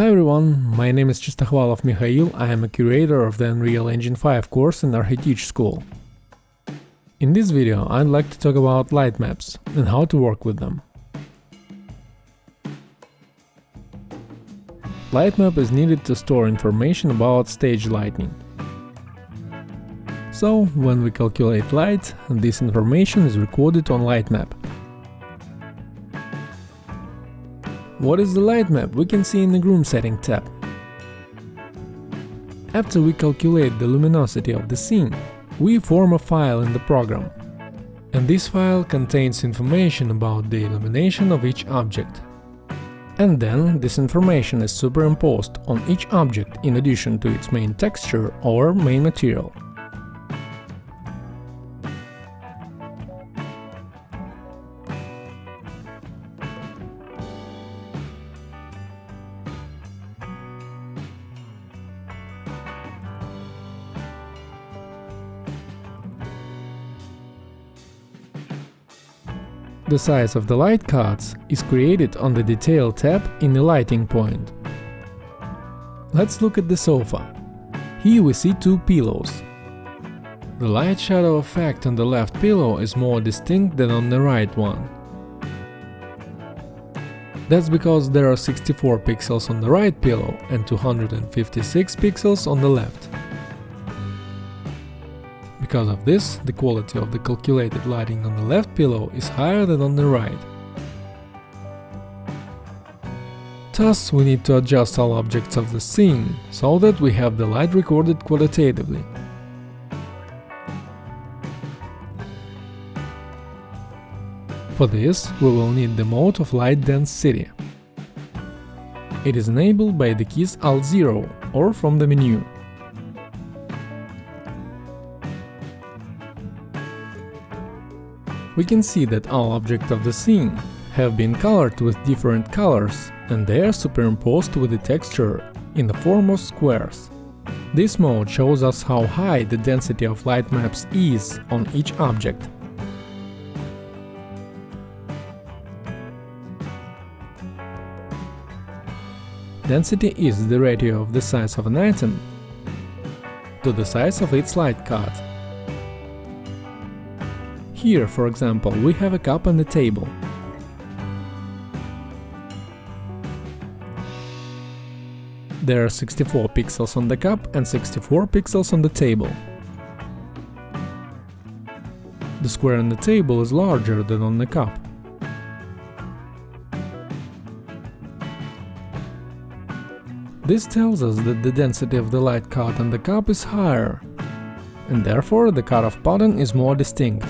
Hi everyone, my name is Mikhail, I am a curator of the Unreal Engine 5 course in arhiteach school. In this video I'd like to talk about light maps and how to work with them. Lightmap is needed to store information about stage lighting. So, when we calculate light, this information is recorded on Lightmap. What is the Lightmap? We can see in the Groom Setting tab. After we calculate the luminosity of the scene, we form a file in the program. And this file contains information about the illumination of each object. And then this information is superimposed on each object in addition to its main texture or main material. The size of the light cards is created on the Detail tab in the Lighting point. Let's look at the sofa. Here we see two pillows. The light shadow effect on the left pillow is more distinct than on the right one. That's because there are 64 pixels on the right pillow and 256 pixels on the left. Because of this, the quality of the calculated lighting on the left pillow is higher than on the right. Thus, we need to adjust all objects of the scene, so that we have the light recorded qualitatively. For this, we will need the mode of light density. It is enabled by the keys Alt-0 or from the menu. We can see that all objects of the scene have been colored with different colors, and they are superimposed with the texture in the form of squares. This mode shows us how high the density of light maps is on each object. Density is the ratio of the size of an item to the size of its light card. Here, for example, we have a cup and a table. There are 64 pixels on the cup and 64 pixels on the table. The square on the table is larger than on the cup. This tells us that the density of the light card on the cup is higher, and therefore the cutoff pattern is more distinct.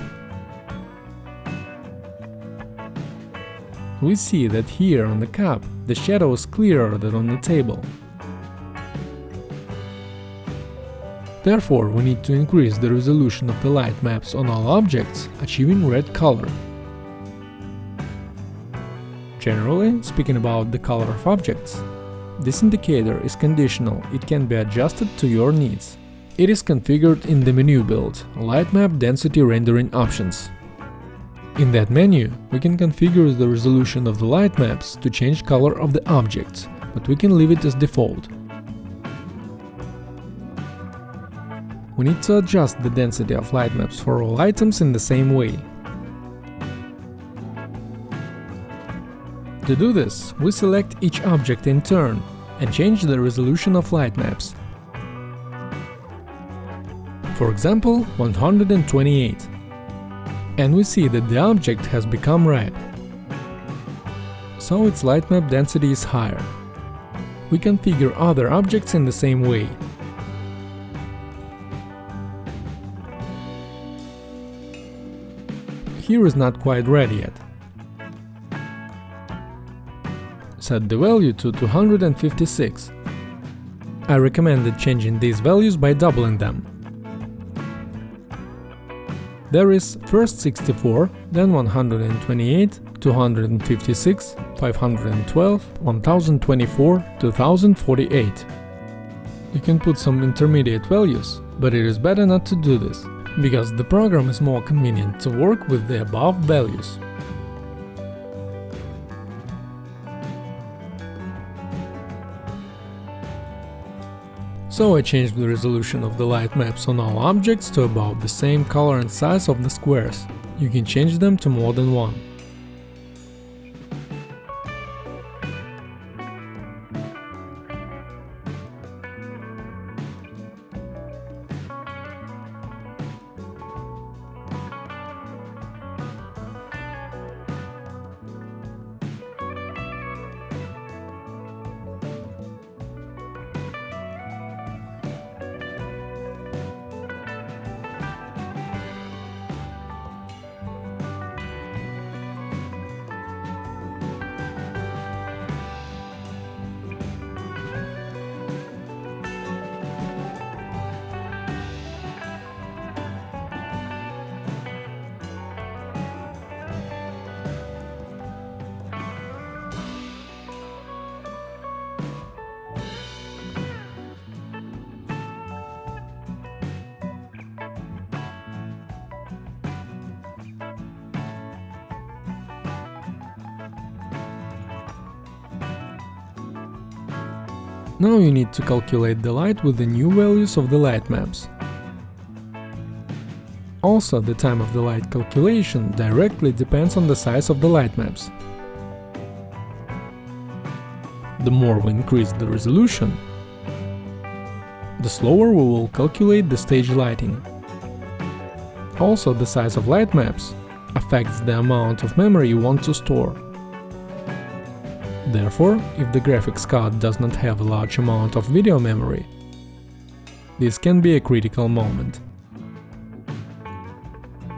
We see that here on the cup the shadow is clearer than on the table. Therefore, we need to increase the resolution of the light maps on all objects, achieving red color. Generally, speaking about the color of objects, this indicator is conditional, it can be adjusted to your needs. It is configured in the menu build, Lightmap Density Rendering Options. In that menu, we can configure the resolution of the light maps to change color of the objects, but we can leave it as default. We need to adjust the density of light maps for all items in the same way. To do this, we select each object in turn and change the resolution of light maps. For example, 128. And we see that the object has become red. So its lightmap density is higher. We configure other objects in the same way. Here is not quite red yet. Set the value to 256. I recommended changing these values by doubling them. There is first 64, then 128, 256, 512, 1024, 2048. You can put some intermediate values, but it is better not to do this, because the program is more convenient to work with the above values. So I changed the resolution of the light maps on all objects to about the same color and size of the squares. You can change them to more than one. Now you need to calculate the light with the new values of the light maps. Also, the time of the light calculation directly depends on the size of the light maps. The more we increase the resolution, the slower we will calculate the stage lighting. Also, the size of light maps affects the amount of memory you want to store. Therefore, if the graphics card does not have a large amount of video memory, this can be a critical moment.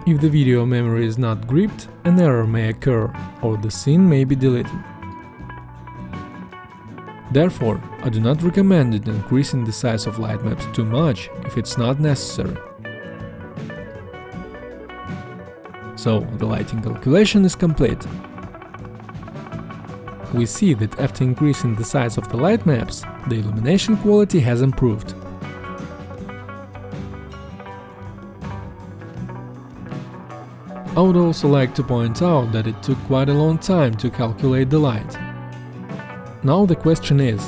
If the video memory is not gripped, an error may occur or the scene may be deleted. Therefore, I do not recommend increasing the size of light maps too much if it's not necessary. So, the lighting calculation is complete. We see that after increasing the size of the light maps, the illumination quality has improved. I would also like to point out that it took quite a long time to calculate the light. Now the question is,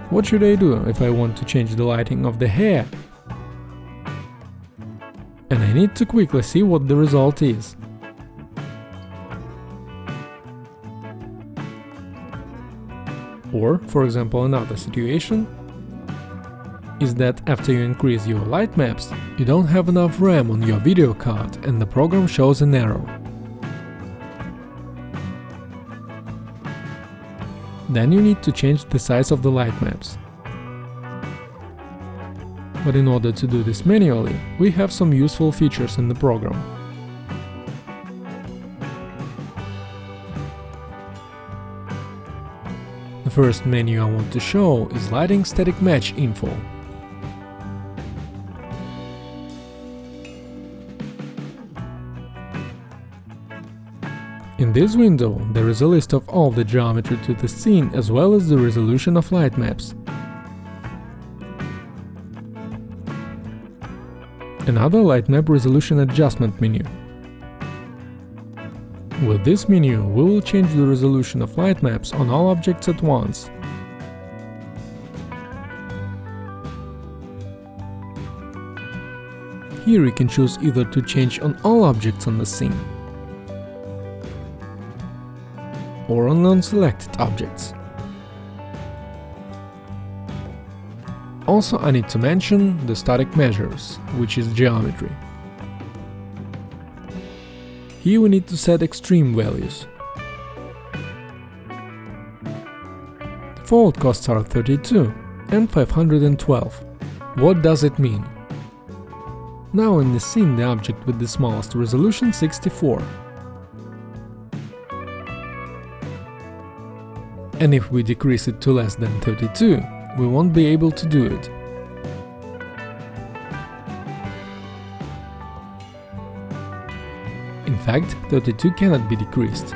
what should I do if I want to change the lighting of the hair? And I need to quickly see what the result is. Or, for example, another situation is that after you increase your light maps, you don't have enough RAM on your video card and the program shows an error. Then you need to change the size of the light maps. But in order to do this manually, we have some useful features in the program. The first menu I want to show is Lighting Static Match info. In this window, there is a list of all the geometry to the scene as well as the resolution of light maps. Another light map resolution adjustment menu. With this menu, we will change the resolution of light maps on all objects at once. Here you can choose either to change on all objects on the scene or on non-selected objects. Also, I need to mention the static measures, which is geometry. Here we need to set extreme values. Default costs are 32 and 512. What does it mean? Now in the scene the object with the smallest resolution 64. And if we decrease it to less than 32, we won't be able to do it. In fact, 32 cannot be decreased.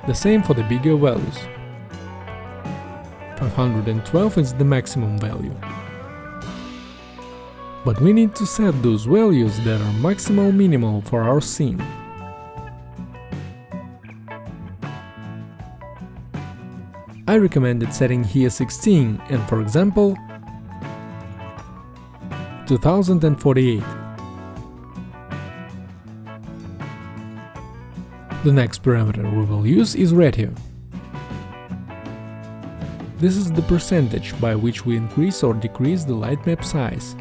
The same for the bigger values. 512 is the maximum value. But we need to set those values that are maximal minimal for our scene. I recommended setting here 16 and, for example, 2048. The next parameter we will use is ratio. This is the percentage by which we increase or decrease the light map size.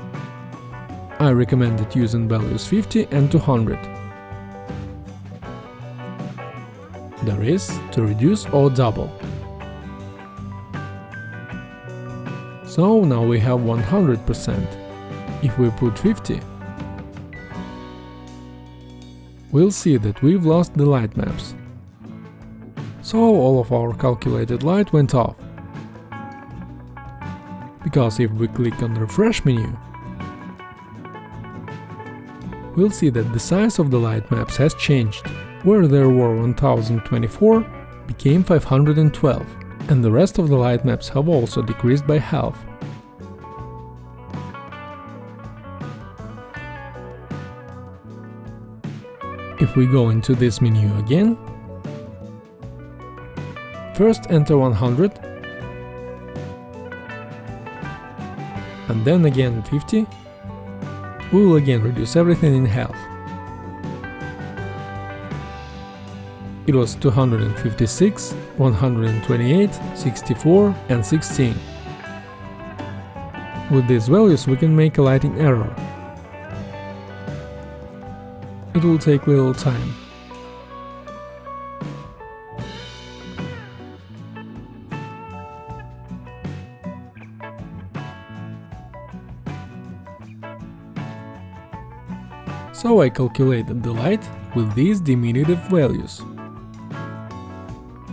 I recommended using values 50 and 200. That is, to reduce or double. So now we have 100%. If we put 50, we'll see that we've lost the light maps. So all of our calculated light went off. Because if we click on the refresh menu, we'll see that the size of the light maps has changed. Where there were 1024 became 512, and the rest of the light maps have also decreased by half. If we go into this menu again, first enter 100, and then again 50, we will again reduce everything in half. It was 256, 128, 64 and 16. With these values we can make a lighting error. It will take little time. So I calculated the light with these diminutive values.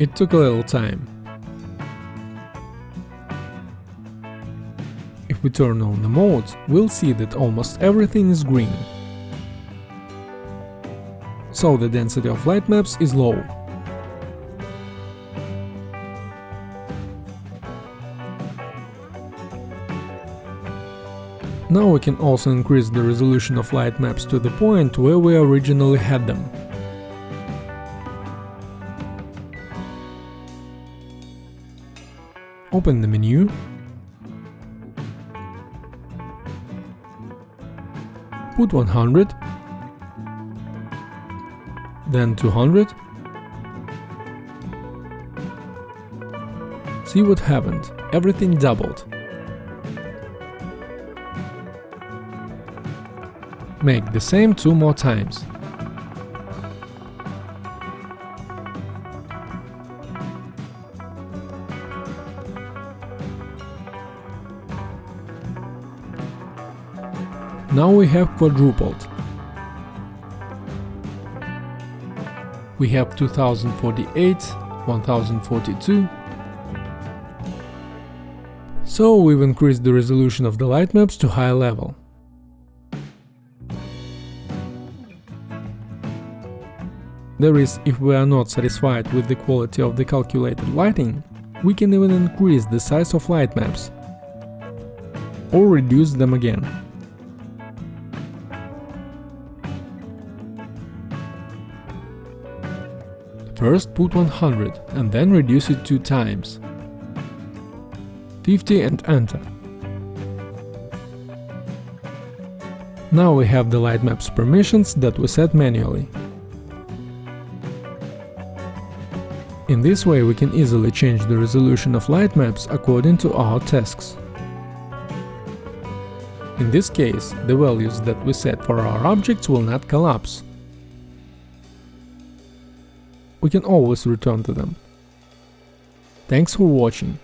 It took a little time. If we turn on the modes, we'll see that almost everything is green. So the density of light maps is low. Now we can also increase the resolution of light maps to the point where we originally had them. Open the menu, put 100, then 200. See what happened, everything doubled. Make the same 2 more times. Now we have quadrupled. We have 2048, 1042. So we've increased the resolution of the light maps to high level. That is, if we are not satisfied with the quality of the calculated lighting, we can even increase the size of light maps or reduce them again. First put 100 and then reduce it 2 times. 50 and enter. Now we have the light maps permissions that we set manually. In this way we can easily change the resolution of light maps according to our tasks. In this case, the values that we set for our objects will not collapse. We can always return to them. Thanks for watching.